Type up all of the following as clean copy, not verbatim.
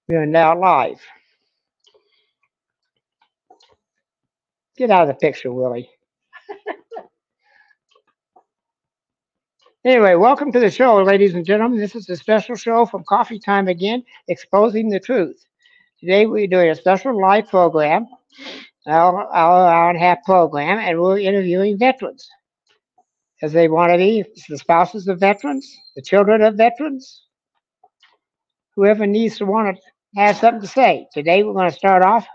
We are now live. Get out of the picture, Willie. Anyway, welcome to the show, ladies and gentlemen. This is a special show from Coffee Time again, exposing the truth. Today we're doing a special live program, hour and a half program, and we're interviewing veterans as they want to be, the spouses of veterans, the children of veterans, whoever needs to want to have something to say. Today we're going to start off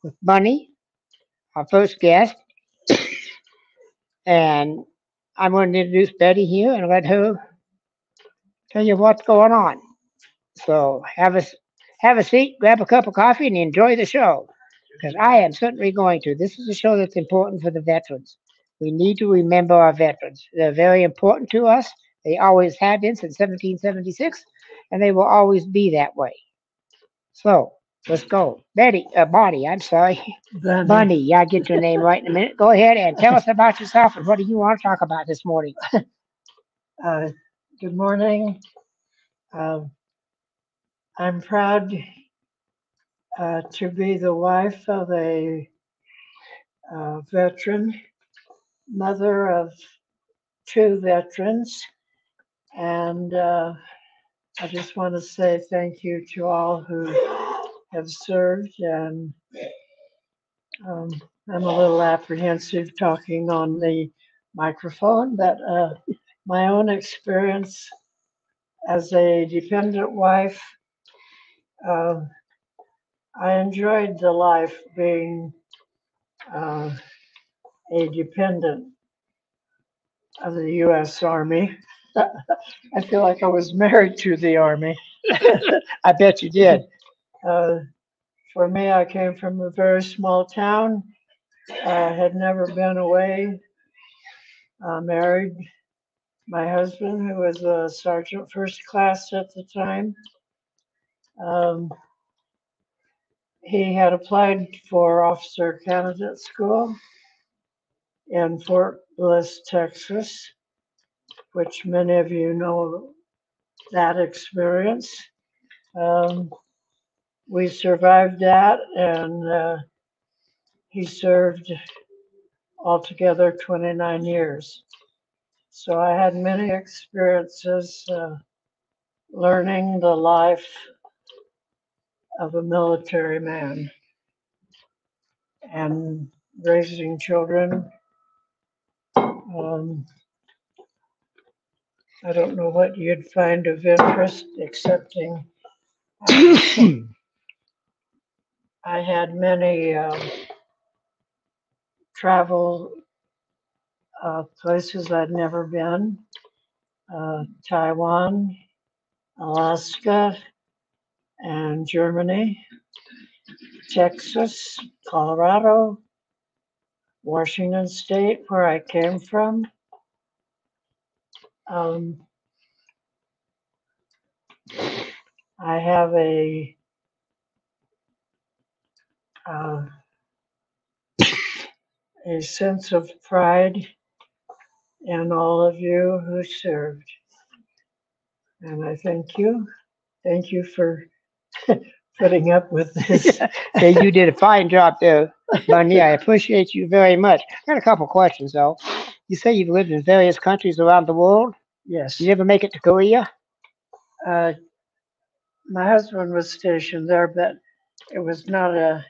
with Bunny, our first guest, and I'm going to introduce Betty here and let her tell you what's going on. So have a seat, grab a cup of coffee, and enjoy the show. Because I am certainly going to. This is a show that's important for the veterans. We need to remember our veterans. They're very important to us. They always have been since 1776, and they will always be that way. So let's go. Bonnie, I'm sorry. Bunny, yeah, I'll get your name right in a minute. Go ahead and tell us about yourself and what do you want to talk about this morning? Uh, Good morning. I'm proud to be the wife of a veteran, mother of two veterans, and I just want to say thank you to all who have served. And um, I'm a little apprehensive talking on the microphone, but my own experience as a dependent wife. Uh, I enjoyed the life being uh, a dependent of the U.S. Army. I feel like I was married to the Army. I bet you did. Uh, for me, I came from a very small town. I had never been away. Married my husband, who was a sergeant first class at the time. Um, he had applied for officer candidate school in Fort Bliss, Texas, which many of you know that experience. Um, we survived that, and he served altogether 29 years. So I had many experiences learning the life of a military man and raising children. Um, I don't know what you'd find of interest, excepting I had many travel places I'd never been. Taiwan, Alaska, and Germany, Texas, Colorado, Washington State, where I came from. Um, I have uh, a sense of pride in all of you who served, and I thank you. Thank you for putting up with this. Yeah, you did a fine job there, Bunny. I appreciate you very much. I got a couple questions though. You say you've lived in various countries around the world. Yes. Did you ever make it to Korea? Uh, my husband was stationed there, but it was not a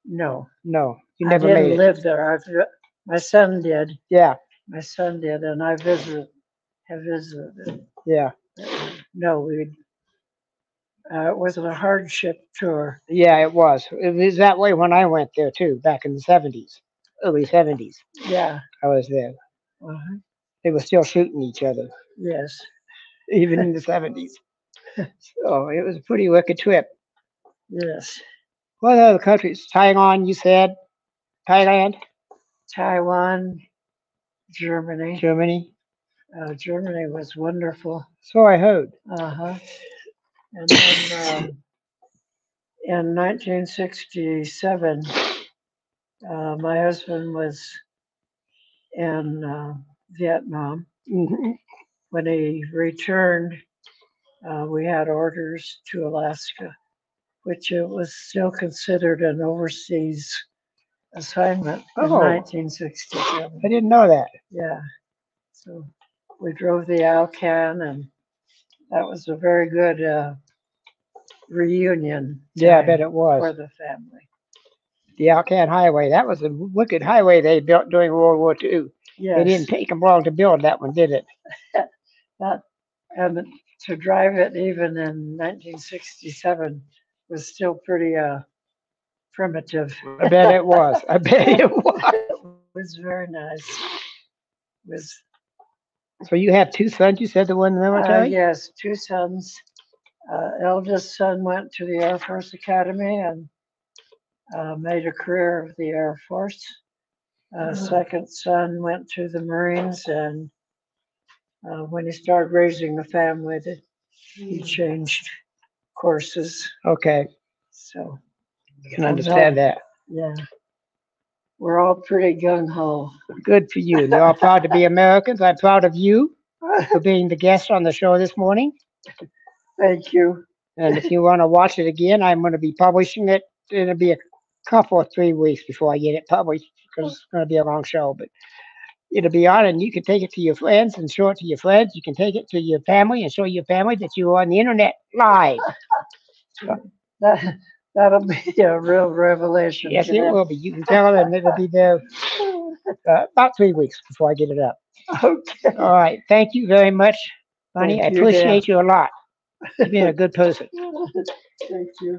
no. No, you I never made didn't it. live there. My son did. Yeah, My son did, and I have visited. yeah, No, it wasn't a hardship tour. yeah. It was. It was that way when I went there too, back in the '70s, early '70s. Yeah. I was there. Uh-huh. They were still shooting each other, Yes. even in the '70s. So it was a pretty wicked trip. Yes. What other countries? Taiwan, you said. Thailand, Taiwan, Germany. Germany. Germany was wonderful. So I heard. Uh-huh. And then in 1967, my husband was in Vietnam. Hmm. When he returned, We had orders to Alaska, which it was still considered an overseas assignment in Oh. 1967. I didn't know that. Yeah. So we drove the Alcan, and that was a very good reunion. Yeah, I time bet it was. for the family. The Alcan Highway. That was a wicked highway they built during World War II. They didn't Yes, take them long to build that one, did it? that and to drive it even in 1967 was still pretty primitive. I bet it was. I bet it was. It was very nice. It was So you have two sons, you said, the one in the military? yes, two sons. Eldest son went to the Air Force Academy and made a career of the Air Force. Second son went to the Marines, and when he started raising a family, he changed courses. Okay, So I can understand that. yeah, we're all pretty gung ho. Good for you. And you're all proud to be Americans. I'm proud of you for being the guest on the show this morning. Thank you. And if you want to watch it again, I'm going to be publishing it. It'll be a couple or 3 weeks before I get it published because it's going to be a long show. But it'll be on, and you can take it to your friends and show it to your friends. You can take it to your family and show your family that you are on the internet live. That'll be a real revelation. Yes, to it them. will be. You can tell them it'll be there about 3 weeks before I get it up. Okay. All right. Thank you very much, Bonnie. Thank I you, appreciate you a lot. You've been a good person. Thank you.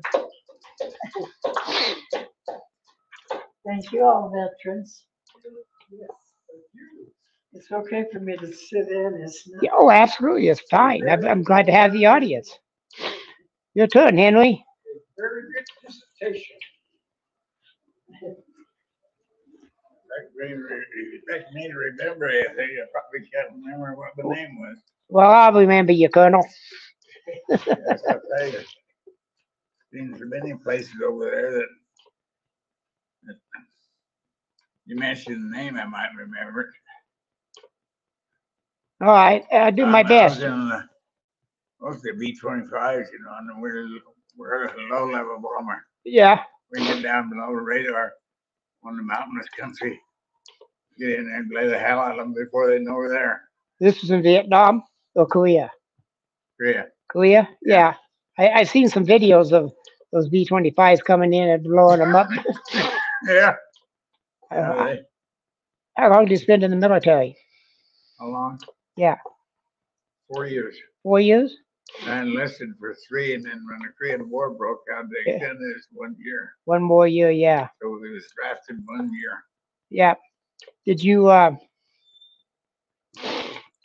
Thank you, all veterans. It's okay for me to sit in, isn't it? Yeah, oh, absolutely. It's fine. I'm glad to have the audience. Your turn, Henry. Very good dissertation. Expect me to remember anything. I probably can't remember what the name was. Well, I'll remember you, Colonel. That's what I say. Seems there many places over there that you mentioned the name, I might remember it. All right. I'll do my I best. was in mostly B-25s, you know, and we're a low-level bomber. Yeah. We get down below the radar on the mountainous country. Get in there and lay the hell out of them before they know we're there. This was in Vietnam or Korea? Korea. Korea? Yeah. I've seen some videos of those B-25s coming in and blowing them up. Yeah. How long did you spend in the military? How long? Yeah. 4 years. 4 years? I enlisted for 3, and then when the Korean War broke out, they Yeah. extended it 1 year. One more year, yeah. So we was drafted 1 year. Yeah. Did you, were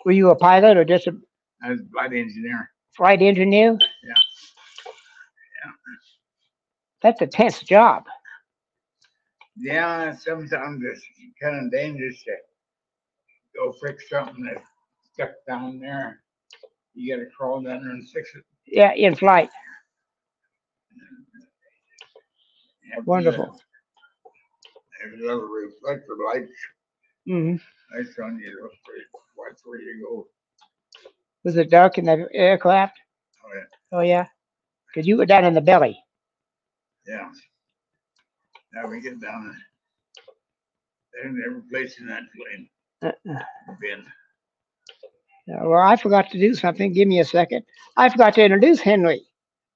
you a pilot or just a I was a flight engineer. flight engineer? Yeah. That's a tense job. Yeah, sometimes it's kind of dangerous to go fix something that's stuck down there. You gotta crawl down there and fix it. Yeah, in flight. Wonderful. There's little reflector lights. Hmm. Lights on you. Watch where you go. Was it dark in the aircraft? Oh, yeah. Oh, yeah. Because you were down in the belly. Yeah. Now we get down there. There's every place in that plane. Been. Well, I forgot to do something. Give me a second. I forgot to introduce Henry.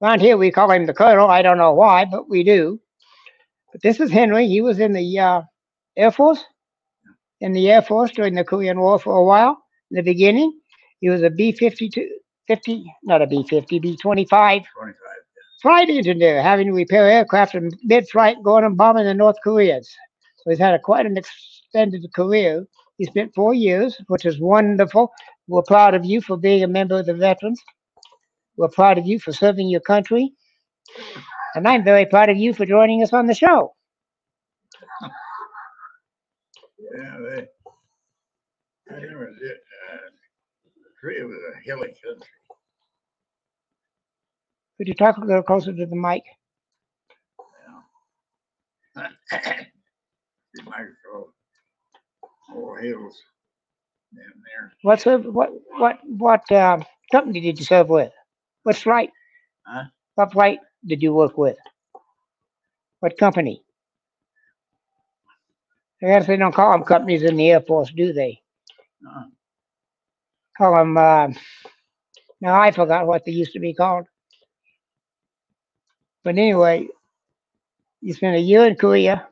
Around here, we call him the Colonel. I don't know why, but we do. But this is Henry. He was in the Air Force. In the Air Force during the Korean War for a while. In the beginning, he was a not a B-50, B-25 25. flight engineer, having to repair aircraft in mid-flight going and bombing the North Koreans. So he's had quite an extended career. He spent 4 years, which is wonderful. We're proud of you for being a member of the veterans. We're proud of you for serving your country. And I'm very proud of you for joining us on the show. Yeah, I never did. Korea was a hilly country. Could you talk a little closer to the mic? Yeah. The microphone. All hills down there. What company did you serve with? What flight? Huh? What flight did you work with? What company? I guess they don't call them companies in the Air Force, do they? Uh, Call them, now I forgot what they used to be called. But anyway, you spent a year in Korea,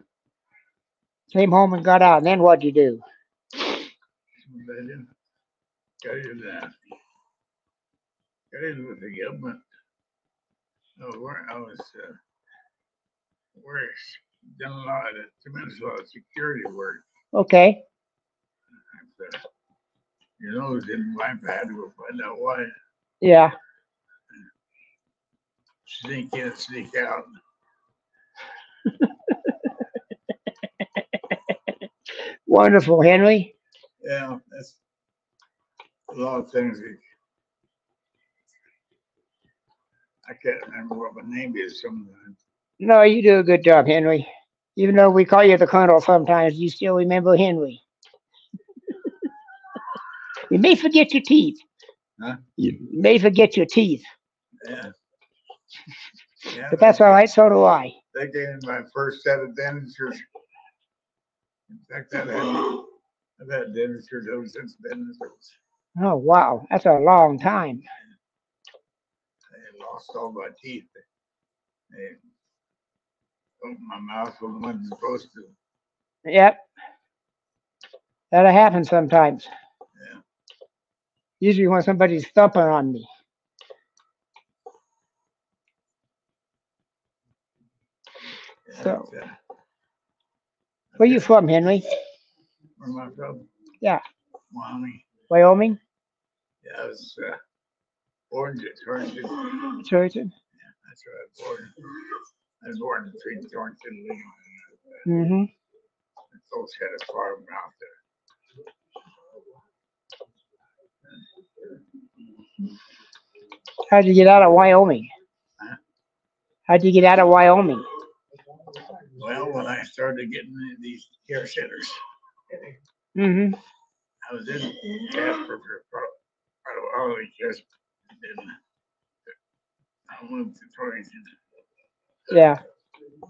came home and got out, and then what'd you do? they didn't got in with the government. I was work, done a lot of tremendous lot of security work. Okay. And, your nose didn't wipe. I had to go find out why. Yeah. Sneak in, sneak out. Wonderful, Henry. Yeah, that's a lot of things. I can't remember what my name is sometimes. No, you do a good job, Henry. Even though we call you the Colonel sometimes, you still remember Henry. You may forget your teeth. Huh? You may forget your teeth, Yeah. Yeah, but that's all right. So do I. They gave me my first set of dentures. In fact, I've had dentures ever since dentures. Oh, wow. That's a long time. I lost all my teeth. They opened my mouth when I wasn't supposed to. Yep. That'll happen sometimes. Yeah. Usually when somebody's thumping on me. Yeah, So, it's, where you from, Henry? where am I from? Yeah. Wyoming. Wyoming? Yeah, I was born to Torrington. Churton? That's where I was born. I was born between Torrington and Lincoln. Mm-hmm. My folks had a farm out there. How'd you get out of Wyoming? Huh? How'd you get out of Wyoming? Well, when I started getting into these care centers, Mm-hmm. I was in Casper for quite a while because then I moved to Torrington. Yeah. And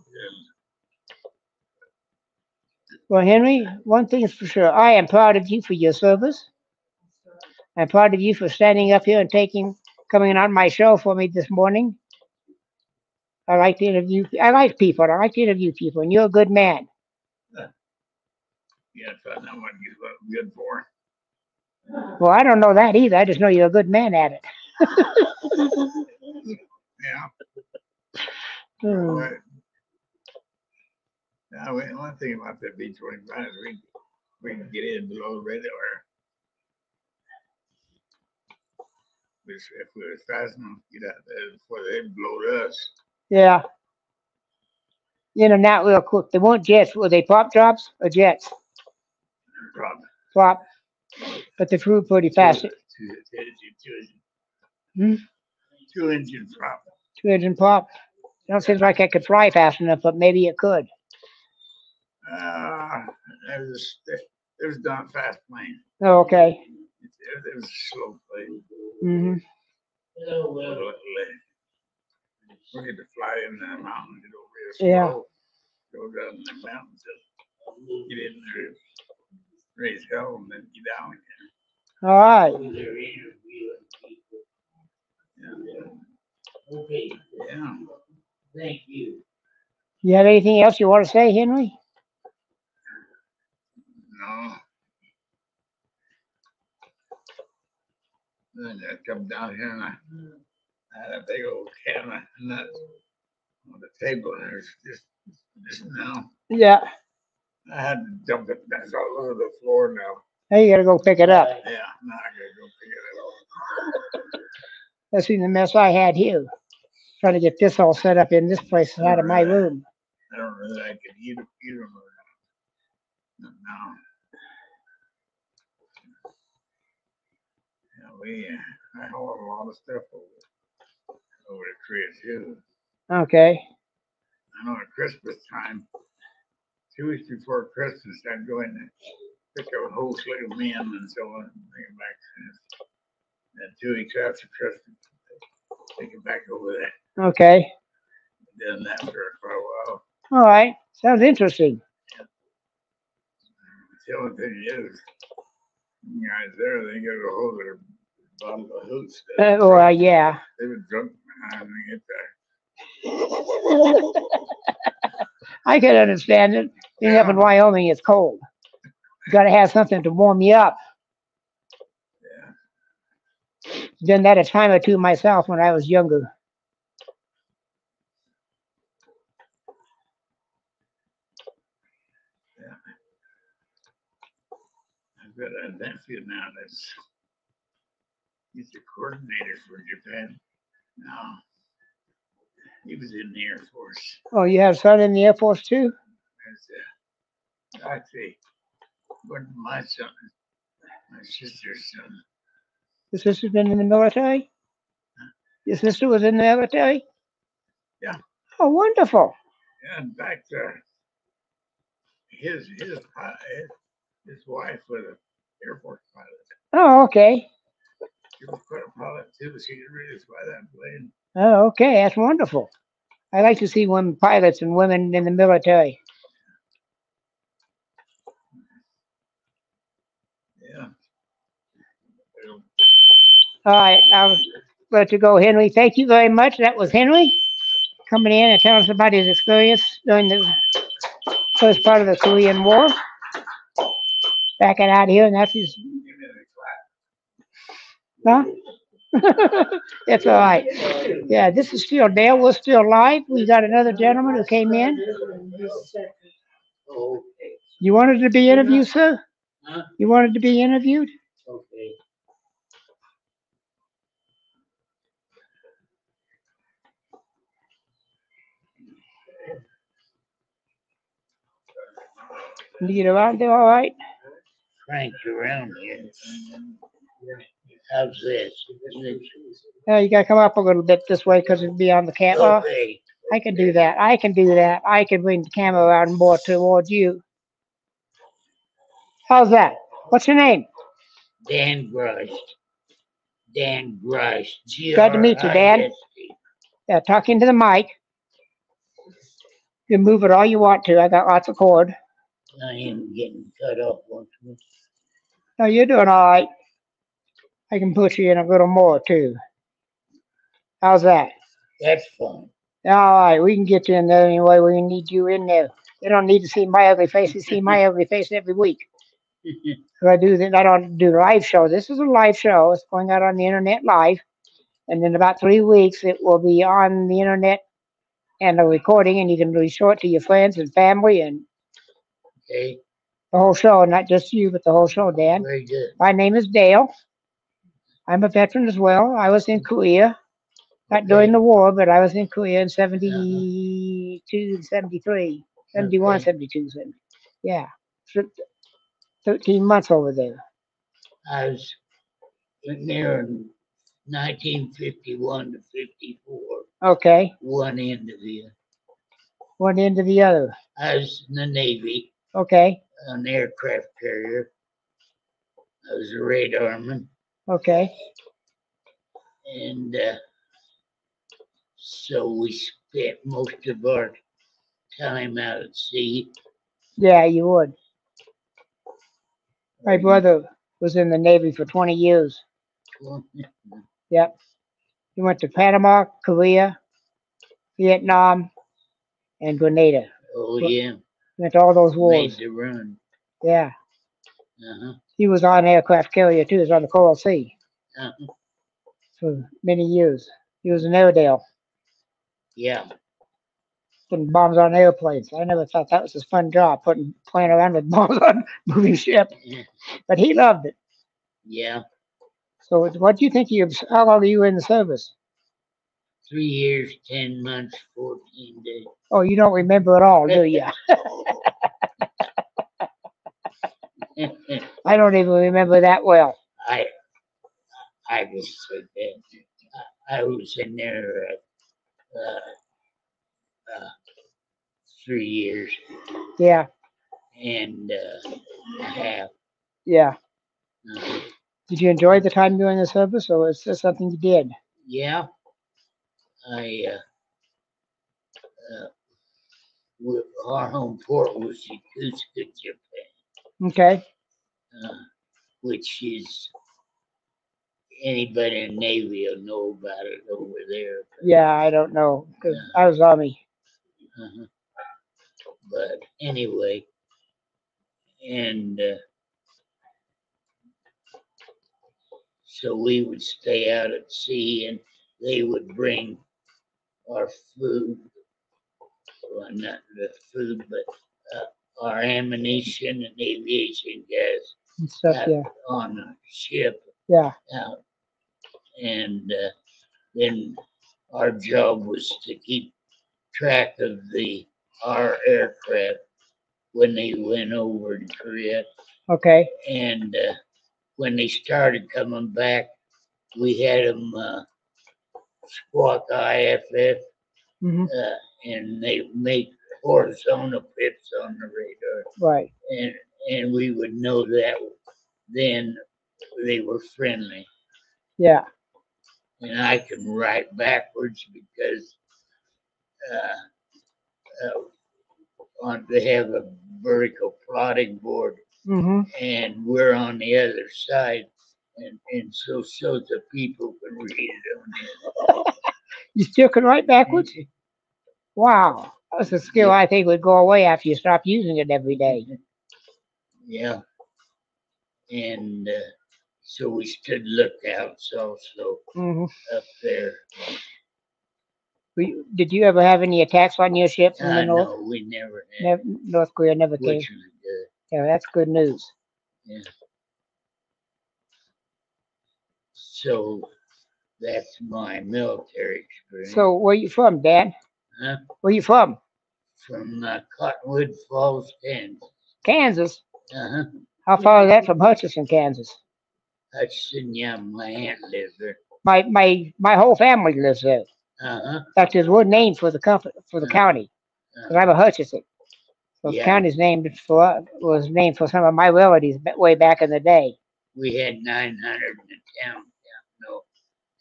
Well, Henry, one thing is for sure. I am proud of you for your service. I'm proud of you for standing up here and coming on my show for me this morning. I like to interview. I like people. I like to interview people, and you're a good man. yeah, I found out what I'm good for. Well, I don't know that either. I just know you're a good man at it. Yeah. Hmm. But now, one thing about the B-25 is we can get in below the radar. If we were fast enough to get out there before they blowed us. Yeah. In and out real quick. They weren't jets. Were they pop drops or jets? Drop. Pop. But they flew pretty fast. Hmm? Two engine drop. Two engine pop. Don't seem like I could fly fast enough, but maybe it could. It was not fast plane. Oh, okay. It was a slow plane. Mm-hmm. We had to fly in the mountains, real Yeah. slow. Go down the mountains, get in there, raise hell, and then get down again. All right. Yeah. Yeah. Thank you. You have anything else you want to say, Henry? No. Then I come down here and I had a big old can of nuts on the table, and there's just now. Yeah. I had to dump it. That's all over the floor now. Now you got to go pick it up. Yeah, now I gotta go pick it up. That's the mess I had here. Trying to get this all set up in this place out of my room. I don't know that I could eat them or not. No. Yeah, I haul a lot of stuff over to Chris too. Okay. I know at Christmas time, 2 weeks before Christmas, I'd go in and pick up a whole sleigh of men and so on and bring them back. And 2 weeks after Christmas, take it back over there. Okay. Done that for quite a while. All right. Sounds interesting. The only thing is, you guys there, they got a hold of their bottle of hooch. Yeah. They were drunk behind me get there. I could understand it. Being up in Yeah. Wyoming, it's cold. You got to have something to warm you up. Yeah. Done that a time or two myself when I was younger. I've got a nephew now he's the coordinator for Japan. Now, he was in the Air Force. Oh, you have a son in the Air Force too? Actually, wasn't my son, my sister's son. Your sister's been in the military? Your sister was in the military? Yeah. Oh, wonderful. Yeah, in fact, his wife was an Air Force pilot. Oh, okay. She was quite a pilot too. She could really fly that plane. Oh, okay. That's wonderful. I like to see women pilots and women in the military. Yeah. All right. I'll let you go, Henry. Thank you very much. That was Henry coming in and telling us about his experience during the first part of the Korean War. Back it out here, and that's his. Huh? It's all right. Yeah, this is still Dale. We're still live. We got another gentleman who came in. Okay. You wanted to be interviewed, sir? Huh? You wanted to be interviewed? Okay. Can you get around there all right? Cranked around here. How's this? Yeah, you got to come up a little bit this way because it'll be on the camera. Okay. I can do that. I can do that. I can bring the camera around more towards you. How's that? What's your name? Dan Grice. Dan Grice. Glad to meet you, Dan. G-R-I-S-E. Yeah, talk into the mic. You can move it all you want to. I got lots of cord. I am getting cut off once more. No, you're doing all right. I can put you in a little more too. How's that? That's fun. All right, we can get you in there anyway. We need you in there. They don't need to see my ugly face. They see my ugly face every week. So I don't do the live show. This is a live show. It's going out on the internet live. And in about 3 weeks, it will be on the internet and a recording, and you can show it to your friends and family and Okay. the whole show, not just you, but the whole show, Dan. Very good. My name is Dale. I'm a veteran as well. I was in Korea, not during the war, but I was in Korea in 72, 73, 71, Okay. 72. Yeah. 13 months over there. I was in there in 1951 to 54. Okay. One end of the. One end to the other. I was in the Navy, Okay. an aircraft carrier. I was a radarman, Okay. and so we spent most of our time out at sea. Yeah, you would. My brother was in the Navy for 20 years. Yep. He went to Panama, Korea, Vietnam, and Grenada. Oh yeah, Went to all those made wars. the run. Yeah. Uh-huh. He was on aircraft carrier too. He was on the Coral Sea Uh-huh. for many years. He was an Airedale, Yeah. putting bombs on airplanes. I never thought that was a fun job, playing around with bombs on moving ships. But he loved it. Yeah. So what do you think how long are you in the service? 3 years, 10 months, 14 days. Oh, you don't remember it all, do you? I don't even remember that well. I was so bad. I was in there 3 years Yeah, and a half. yeah. Uh-huh. Did you enjoy the time during the service, or was this something you did? Yeah, our home port was Yokosuka, Japan, Okay. which is anybody in the Navy will know about it over there. Yeah, I don't know because I was Army. Uh-huh. But anyway, and so we would stay out at sea, and they would bring our food, well, not the food, but our ammunition and aviation gas And stuff. Yeah. on a ship Yeah. out. And then our job was to keep track of our aircraft when they went over to Korea. Okay. And when they started coming back, we had them squawk IFF, Hmm. and they make horizontal pips on the radar, Right. and we would know that then they were friendly. Yeah. And I can write backwards because they have a vertical plotting board, Hmm. and we're on the other side, and so the people can read it on it. You still can write backwards? Wow. That's a skill I think would go away after you stop using it every day. Yeah. And so we stood lookouts also Hmm. up there. Did you ever have any attacks on your ship from the north? No, we never had, North Korea never came. which was good. Yeah, that's good news. Yeah. So that's my military experience. So where you from, Dad? Huh? Where you from? From Cottonwood Falls, Kansas. Kansas. Uh-huh. How far is that from Hutchinson, Kansas? Hutchinson, yeah, my aunt lives there. My whole family lives there. Uh-huh. In fact, there's one name for the county. 'Cause I'm a Hutchinson. So the Yeah. county's was named for some of my relatives way back in the day. We had 900 in the town. No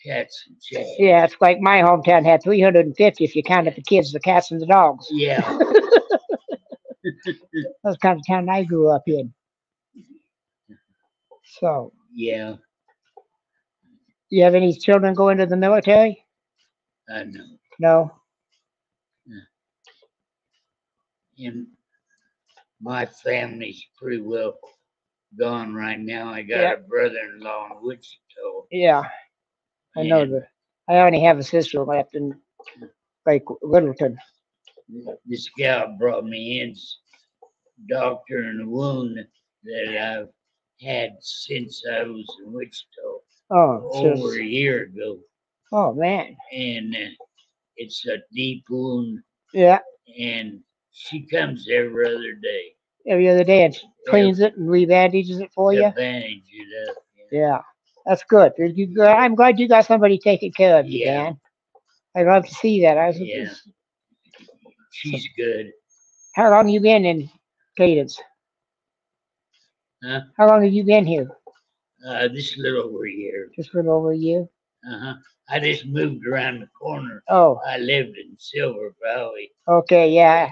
cats and chickens. Yeah, it's like my hometown had 350 if you counted the kids, the cats, and the dogs. Yeah. That's the kind of town I grew up in. So, Yeah, you have any children go into the military? I know. No. And my family's pretty well gone right now. I got Yeah. a brother-in-law in Wichita. Yeah, I know and that. I only have a sister left in like Littleton. This gal brought me in, doctor in a wound that I've had since I was in Wichita Oh, it's over just, a year ago. oh man. And it's a deep wound, Yeah, and she comes every other day every other day and cleans it and rebandages it for to you. bandage it up. Yeah, that's good. I'm glad you got somebody taking care of you, Yeah. Dan. I'd love to see that. Yeah. She's good. How long you been in Cadence? Huh? How long have you been here? This little over a year. Just a little over a year. Uh-huh. I just moved around the corner. Oh, I lived in Silver Valley. okay, yeah.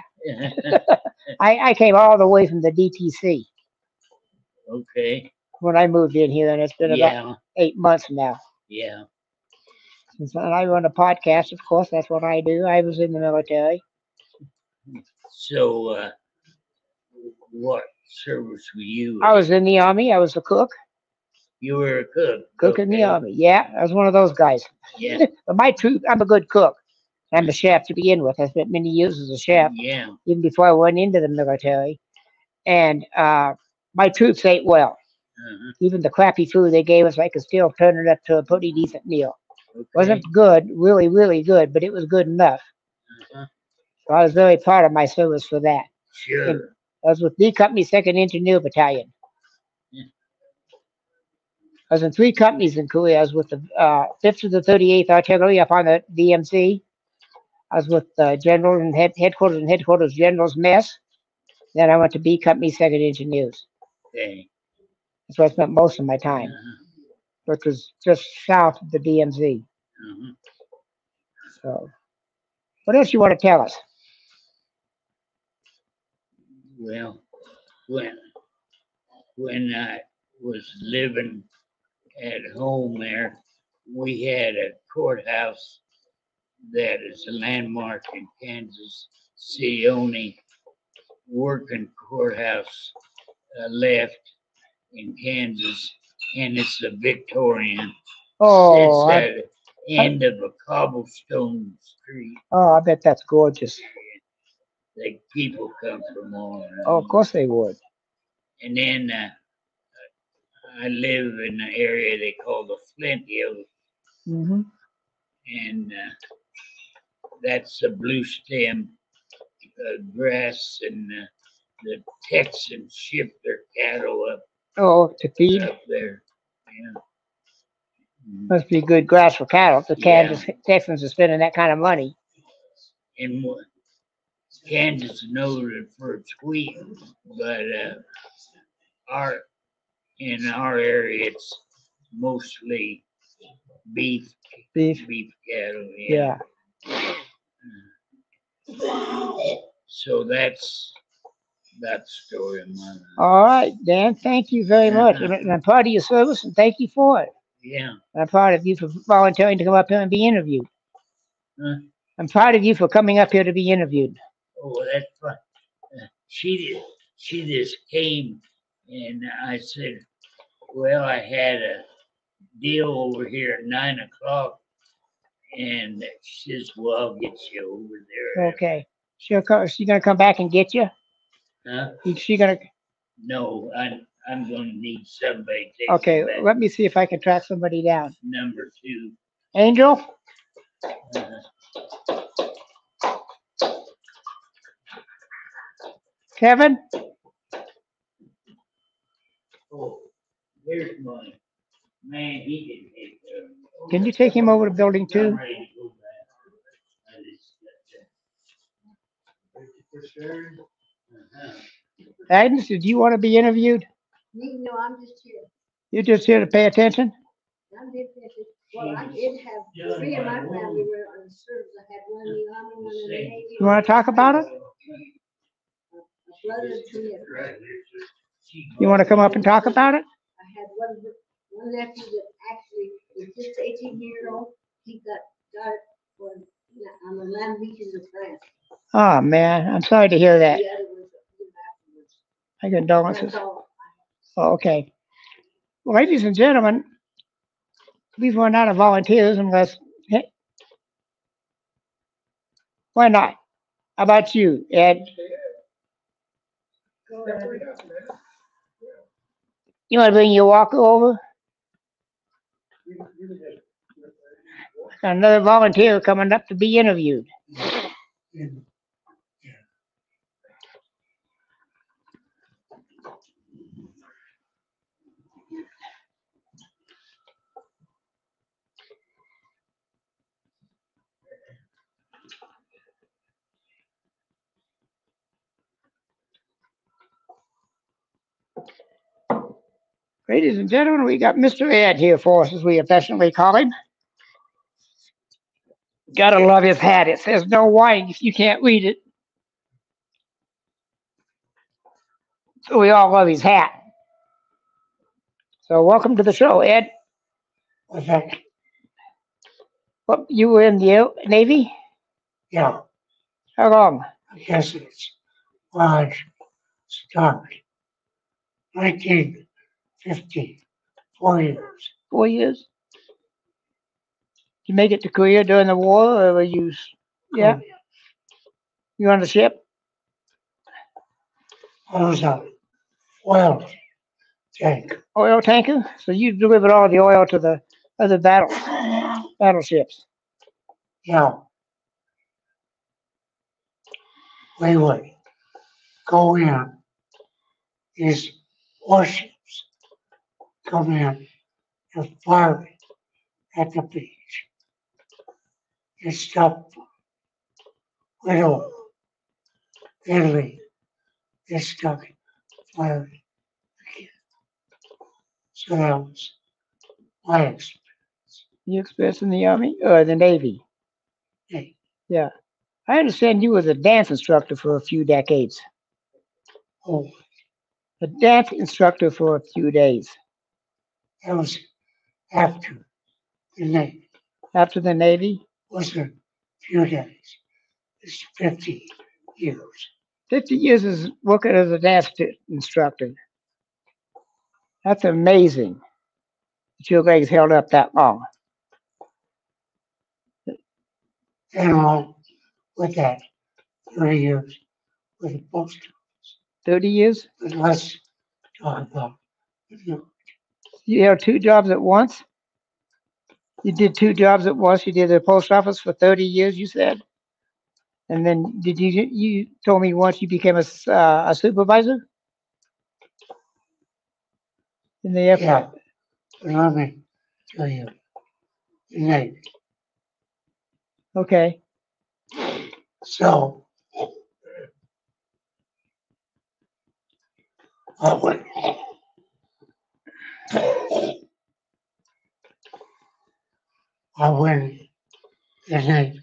I came all the way from the DTC Okay. when I moved in here, and it's been about Yeah. 8 months now. Yeah. And I run a podcast, of course. That's what I do. I was in the military. So, what service were you I in? was in the Army. I was a cook. You were a cook. Cook in the Okay. Army. Yeah, I was one of those guys. Yeah. But my troop, I'm a good cook. I'm a chef to begin with. I spent many years as a chef, Yeah. even before I went into the military. And my troops ate well. Uh-huh. Even the crappy food they gave us, I could still turn it up to a pretty decent meal. Okay. Wasn't good, really, really good, but it was good enough. Uh-huh. So I was very proud of my service for that. Sure. I was with D Company 2nd Engineer Battalion. Yeah. I was in 3 companies in Korea. I was with the 5th to the 38th Artillery up on the DMZ. I was with General and Headquarters General's Mess. Then I went to B Company 2nd Engineers. Okay. That's where I spent most of my time, Uh-huh. which was just south of the DMZ. Uh-huh. So, what else you want to tell us? Well, when I was living at home there, we had a courthouse that is a landmark in Kansas City, only working courthouse left in Kansas, and it's a Victorian. Oh, It's at the end of a cobblestone street. I bet that's gorgeous. That people come from all around. Oh, of course they would. And then I live in an area they call the Flint Hills, Hmm. and that's a blue stem grass, and the Texans ship their cattle Oh, to feed. up there. Yeah. Must be good grass for cattle. The Yeah. Kansas Texans are spending that kind of money. And Kansas is noted for its wheat, but in our area it's mostly beef Beef. cattle. Yeah. So that's that story of mine. All right, Dan. Thank you very much. And I'm proud of your service, and thank you for it. Yeah. And I'm proud of you for volunteering to come up here and be interviewed. Huh? I'm proud of you for coming up here to be interviewed. Oh, that's fun. She just came, and I said, "Well, I had a deal over here at 9 o'clock," and she says, "Well, I'll get you over there." Okay. She's gonna come back and get you. Huh? She gonna. No, I'm gonna need somebody to take Okay. me back. Let me see if I can track somebody down. Number 2. Angel. Kevin. Oh, here's my man. He didn't take care of me. Can you take him over to building I'm 2? ready to go back. I just Agnes, did you want to be interviewed? No, I'm just here. You're just here to pay attention? I'm just, well, I did have, 3 of my family were on service. I had one in the army, one in the navy. You want to talk about it? A brother and 2 nephews. You want to come up and talk about it? I had one nephew that actually was just 18-year-old. He got it for, on the land beaches of France. Oh, man. I'm sorry to hear that. The other was afterwards. My condolences. That's all. Oh, okay. Well, ladies and gentlemen, we've run out of volunteers unless. Why not? How about you, Ed? You want to bring your walker over? Got another volunteer coming up to be interviewed. Ladies and gentlemen, we got Mr. Ed here for us, as we affectionately call him. Gotta love his hat. It says no wine if you can't read it. So we all love his hat. So welcome to the show, Ed. Okay. What, you were in the Navy? Yeah, How long? I guess it's large start. 1950, 4 years. 4 years? Did you make it to Korea during the war, or were you? Yeah, you on the ship? I was a oil tank. Oil tanker? So you delivered all the oil to the other battleships. Yeah. We would go in, these warships come in and fire at the beach. Get stuck. Little Italy get stuck, fired again. So that was my experience. You experienced in the Army or the Navy? Nate. Yeah. I understand you was a dance instructor for a few decades. Oh, A dance instructor for a few days. that was after the Nate. After the Navy, Wasn't a few days. It's 50 years. 50 years is working as a dance instructor. That's amazing that your legs held up that long. And along with that, 30 years with the post. 30 years? But let's talk about the You held two jobs at once? You did two jobs at once. You did the post office for 30 years, you said? And then you told me once you became a supervisor in the airport? yeah. But let me tell you, the Nate. Okay. So I went. I went the Nate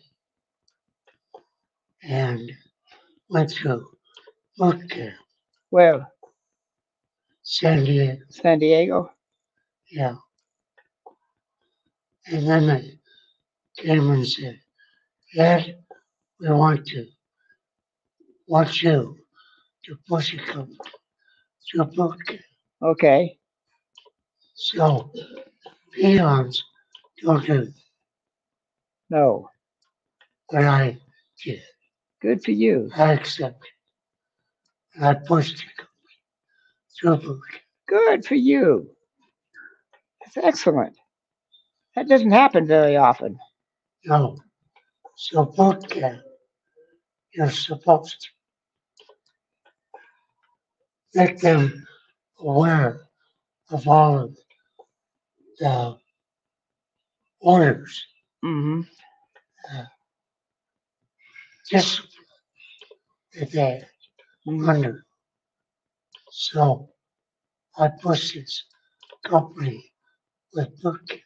and went to boot camp, Well, San Diego. San Diego. Yeah. And then they came and said, Dad, we want you to push a company to boot camp. Okay. So peons don't do it, No. but I did. Good for you. I accepted. And I pushed the company to boot camp. Good for you. That's excellent. That doesn't happen very often. No. So boot camp, you're supposed to make them aware of all of the orders, Mm-hmm. discipline that they're Mm-hmm. under. So I pushed this company with boot camp.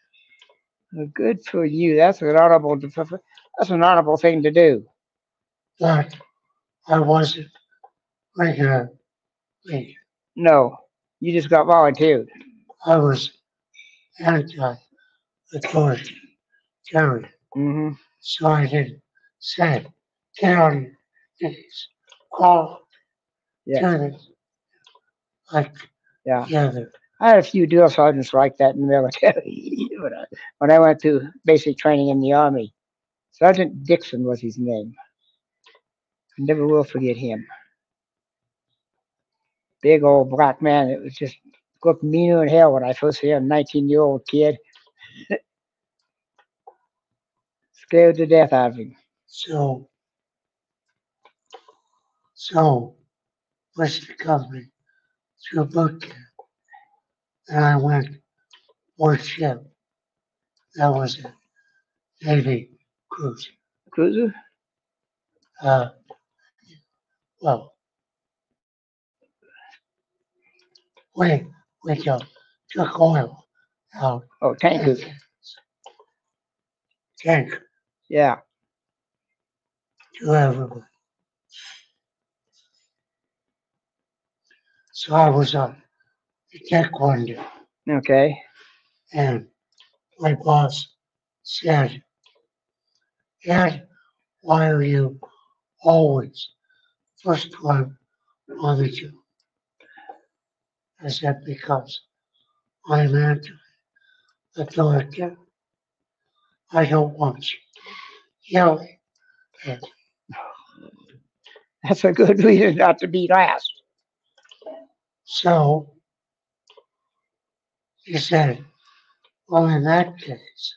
Well, good for you. That's an honorable. That's an honorable thing to do. But I wasn't regular leader. No, you just got volunteered. I was anti-authoritarian. Mm-hmm. So I didn't say, get on your knees, crawl Yeah. to this, like Yeah. the other. I had a few drill sergeants like that in the military when I went through basic training in the Army. Sergeant Dixon was his name. I never will forget him. Big old black man. It was just looked meaner than hell when I first saw him. 19-year-old kid. Scared to death out of him. So pushed the company through boot camp. And I went board ship. That was a Navy cruise. Cruiser? Uh, well, we took oil out Oh, tanker. and tank Yeah. to everyone. So I was on the deck one day, Okay. and my boss said, Dad, why are you always first one on the job? I said, because I'm anti-authoritarian. I don't want you yelling at me. That's a good reason not to be last. So he said, well, in that case,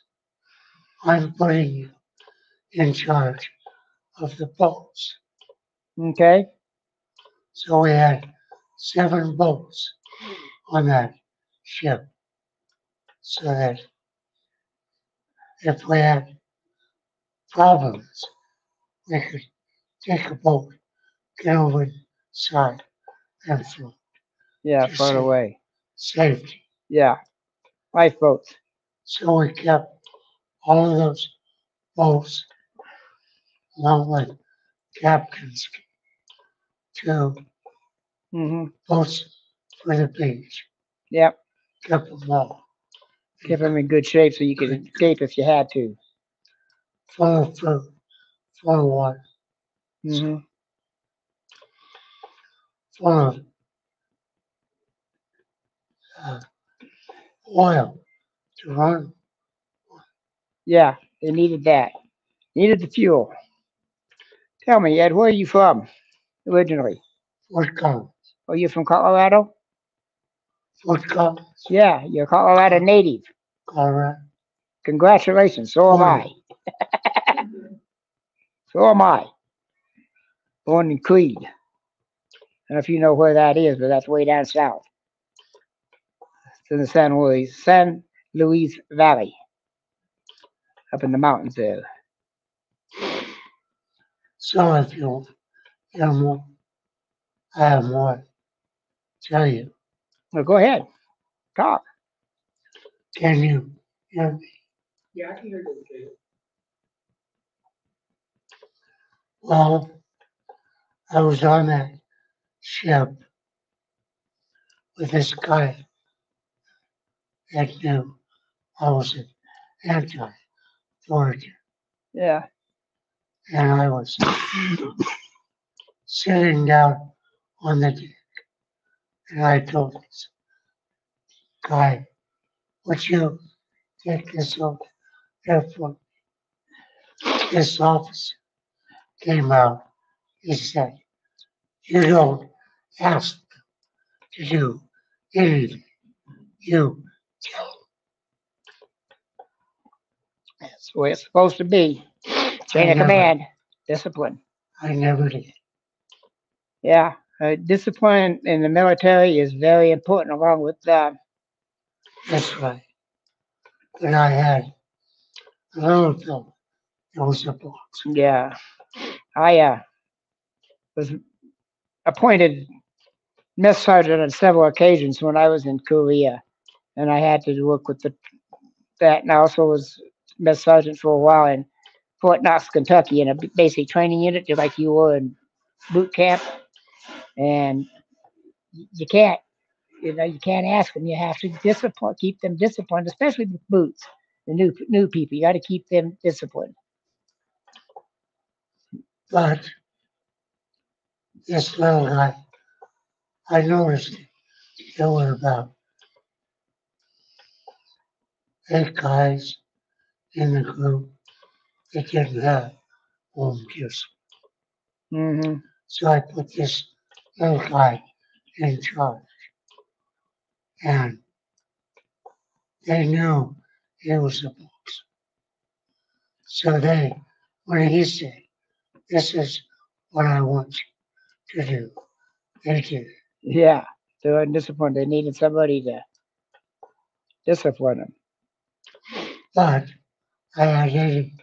I'm putting you in charge of the boats. Okay. So we had 7 boats on that ship, so that if we had problems, we could take a boat, get over the side, and float. Yeah, to far away. safety. Yeah. Lifeboats. So we kept all of those boats along with captains to Mm-hmm. boats for the beach. Yep. Kept them all Keep them in good shape so you could escape if you had to. full of food, full of water, Mm-hmm. full of uh, oil to run. Yeah, they needed that. Needed the fuel. Tell me, Ed, where are you from originally? Fort Collins. Are you from Colorado? Fort Collins, Yeah, you're a Colorado native. Colorado. Congratulations. So am I. So am I. Born in Creed. I don't know if you know where that is, but that's way down south. It's in the San Luis Valley, up in the mountains there. So if you hear more, I have more to tell you. Well, go ahead. Talk. Can you hear me? Yeah, I can hear you, okay. Well, I was on that ship with this guy that knew I was an anti-authority, Yeah. and I was sitting down on the deck, and I told this guy, would you take this over there for me? This officer came out. He said, you don't ask to do anything. You tell. That's the way it's supposed to be. Chain I of never, command. Discipline. I never did. Yeah. Discipline in the military is very important, along with That's right. But I had a little fellow that was a box. yeah. I was appointed mess sergeant on several occasions when I was in Korea, and I had to work with that, and I also was mess sergeant for a while in Fort Knox, Kentucky, in a basic training unit, just like you were in boot camp. And you can't, you can't ask them. You have to discipline, keep them disciplined, especially with boots. The new people, you got to keep them disciplined. But this little guy, I noticed there were about 8 guys in the group that didn't have home use. Hmm. So I put this little guy in charge. And they knew he was a box. So when he said, this is what I want you to do, they did. Yeah, they were disciplined. They needed somebody to discipline them. But I had 80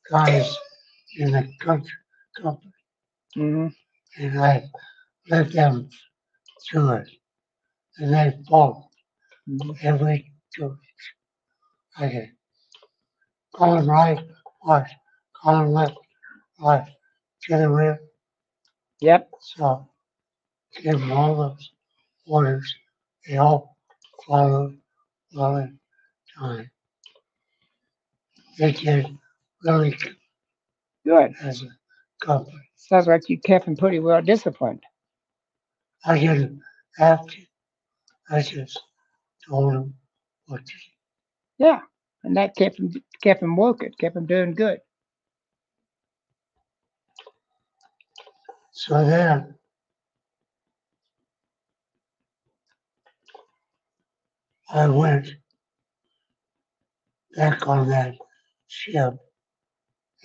guys in the company, Hmm. and I led them through it. And they followed Hmm. every 2 weeks. I did. Going right, right, going left, right, to the rear. Yep. So give them all those orders. They all followed all the time. They did really good Good. as a company. Sounds like you kept them pretty well disciplined. I didn't have to. I just told them what to do. Yeah, and that kept them working, kept them doing good. So then I went back on that ship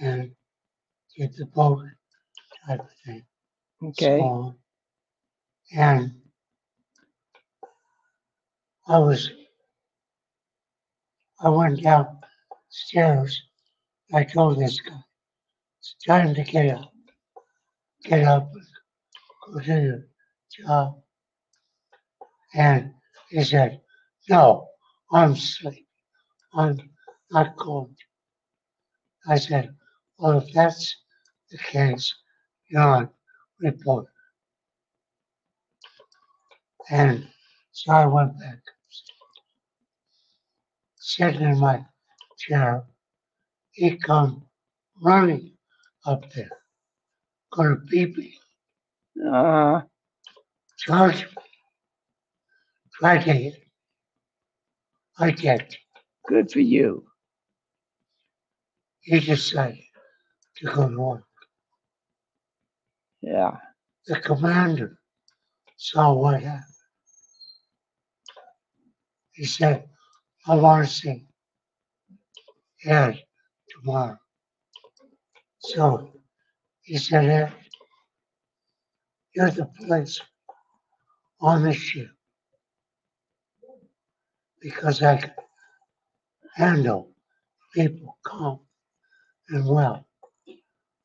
and did the boat type of thing. So Okay. on. And I went downstairs. I told this guy, it's time to get up. Get up and go to your job. And he said, no, I'm sleeping. I'm not going to. I said, well, if that's the case John report. And so I went back, sitting in my chair. He come running up there, gonna beat me, Uh, charge me, try to hit. I did. good for you. He decided to go north. Yeah. The commander saw what happened. He said, I want to see Ed tomorrow. So he said, Ed, you're the police on the ship because I can handle people calm and well.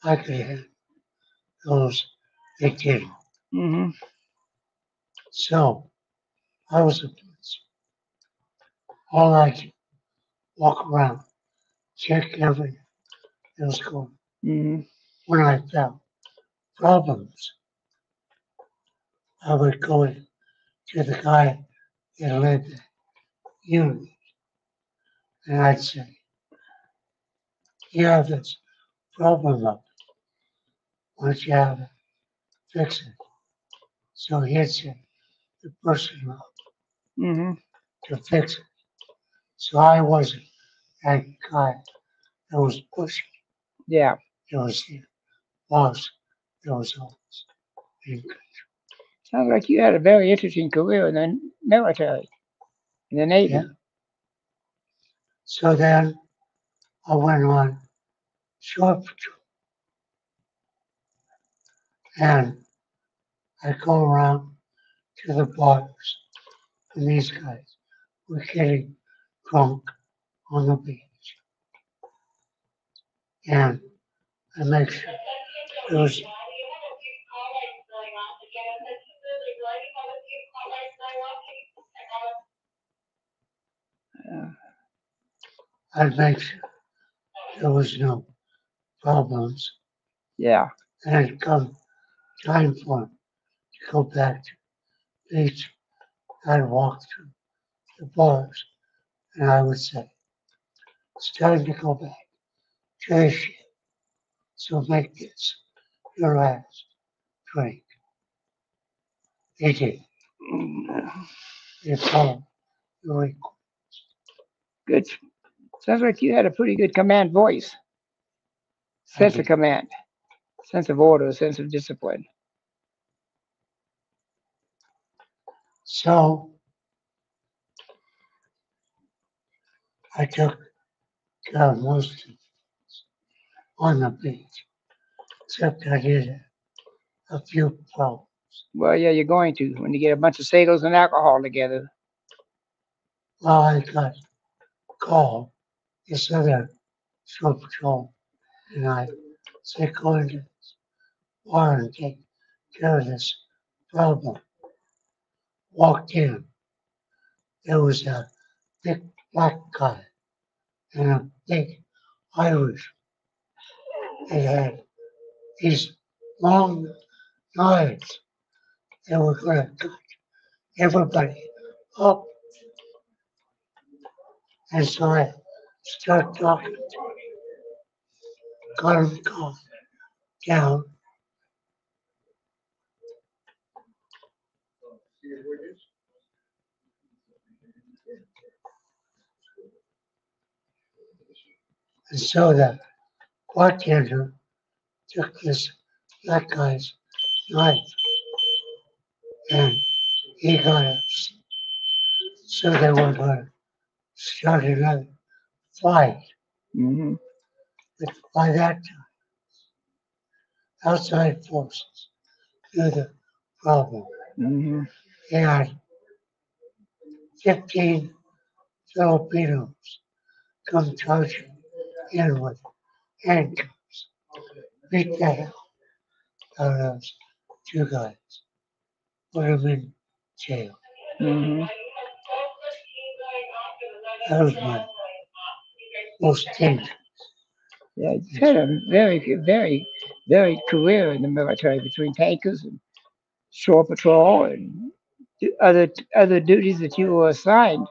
I could handle those that didn't. Mm-hmm. So I was a police. All I did, walk around, check everything that was going on. Mm-hmm. When I found problems, I would go in to the guy that led the unit and I'd say, you have this problem up. Why don't you have it fix it? So he'd send the person up Mm-hmm. to fix it. So I wasn't that guy that was pushing. Yeah. It was the boss that was always in. Sounds like you had a very interesting career in the military, in the Navy. Yeah. So then I went on shore patrol and I go around to the bars and these guys were getting drunk on the beach. And I make sure there was, Uh, I'd make sure there was no problems. yeah. And it'd come time for him to go back to the beach. I'd walk through the bars and I would say, it's time to go back to the ship. So make this your last drink. They did. Mm, They followed the request. good. Sounds like you had a pretty good command voice, sense of did. command, sense of order, sense of discipline. So I took care of most of it on the beach, except I did a few problems. Well, yeah, you're going to when you get a bunch of sailors and alcohol together. Well, I got called this other shore patrol and I said, go into this bar and take care of this problem. Walked in, there was a big black guy and a big Irish. They had these long knives. They were going to cut everybody up. And so I started talking, got him calmed down. And so the bartender took this black guy's knife and he got upset. So they were going to start another fight. Mm-hmm. But by that time, outside forces knew the problem. Mm-hmm. They had 15 Filipinos come charging in with handcuffs, beat the hell out of those two guys, put them in jail. Mm-hmm. That was my most dangerous. Yeah, you had a very, very, varied career in the military between tankers and shore patrol and other duties that you were assigned.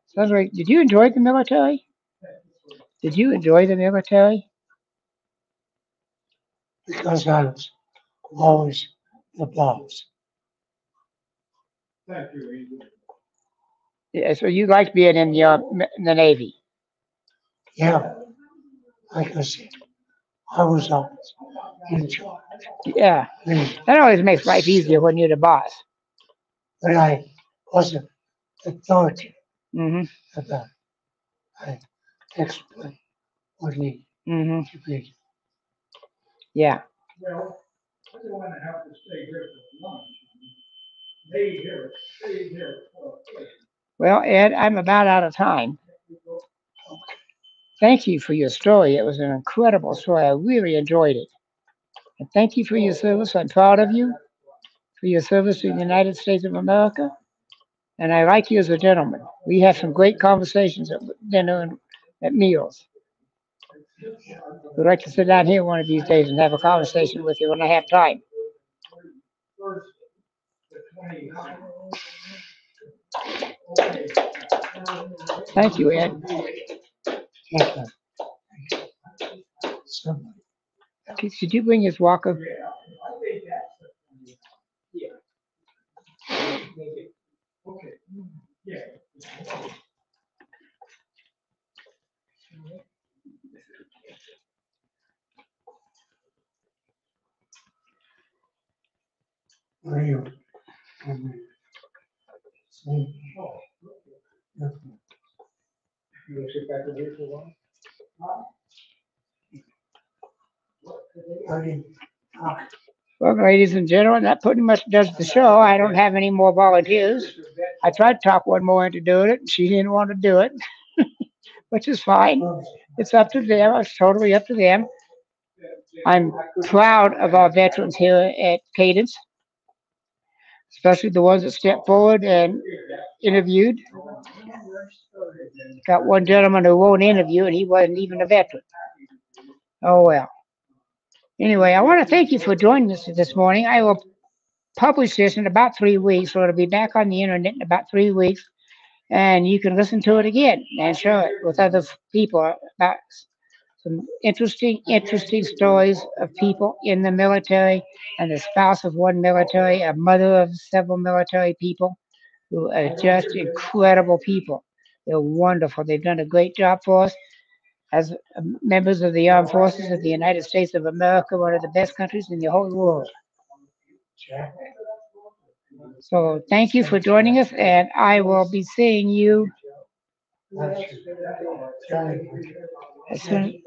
Sounds like, did you enjoy the military? Did you enjoy the military? because I was always the boss. Thank you, Angel. Yeah, so you liked being in the Navy. Yeah, like I said, I was always in charge. Yeah, And- that always makes life easier when you're the boss. But I wasn't authoritative Hmm. about it. I explained what needed Hmm. to be. Yeah. Well, I don't want to have to stay here for lunch. Stay here. Well, Ed, I'm about out of time. Thank you for your story. It was an incredible story. I really enjoyed it. And thank you for your service. I'm proud of you for your service to the United States of America. And I like you as a gentleman. We have some great conversations at dinner and at meals. We'd like to sit down here one of these days and have a conversation with you when I have time. Thank you, Ed. Like somebody. Could you bring his walker? Where you? See, You want to sit back over here for a while? I didn't talk. Well, ladies and gentlemen, that pretty much does the show. I don't have any more volunteers. I tried to talk one more into doing it, and she didn't want to do it, which is fine. It's up to them. It's totally up to them. I'm proud of our veterans here at Cadence, especially the ones that stepped forward and interviewed. Got one gentleman who won't interview, and he wasn't even a veteran. Oh well. Anyway, I want to thank you for joining us this morning. I will publish this in about 3 weeks, so it'll be back on the internet in about 3 weeks, and you can listen to it again and share it with other people about some interesting stories of people in the military and the spouse of one military, a mother of several military people who are just incredible people. They're wonderful. They've done a great job for us as members of the armed forces of the United States of America, one of the best countries in the whole world. So thank you for joining us, and I will be seeing you as soon.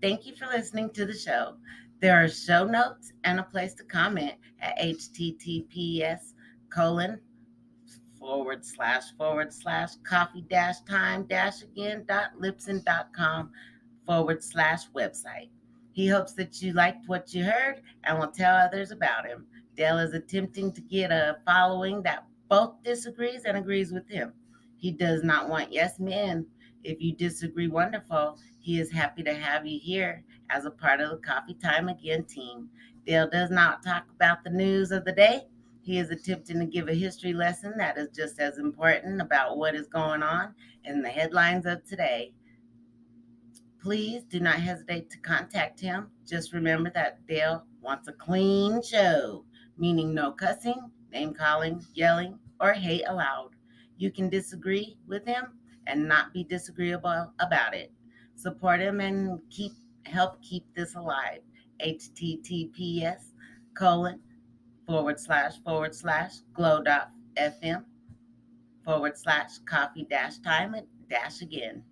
Thank you for listening to the show. There are show notes and a place to comment at https://coffee-time-again.libsyn.com/website. He hopes that you liked what you heard and will tell others about him. Dale is attempting to get a following that both disagrees and agrees with him. He does not want yes men. If you disagree, wonderful. He is happy to have you here as a part of the Coffee Time Again team. Dale does not talk about the news of the day. He is attempting to give a history lesson that is just as important about what is going on in the headlines of today. Please do not hesitate to contact him. Just remember that Dale wants a clean show, meaning no cussing, name calling, yelling, or hate allowed. You can disagree with him and not be disagreeable about it. Support him and help keep this alive. https://glow.fm/coffee-time-again.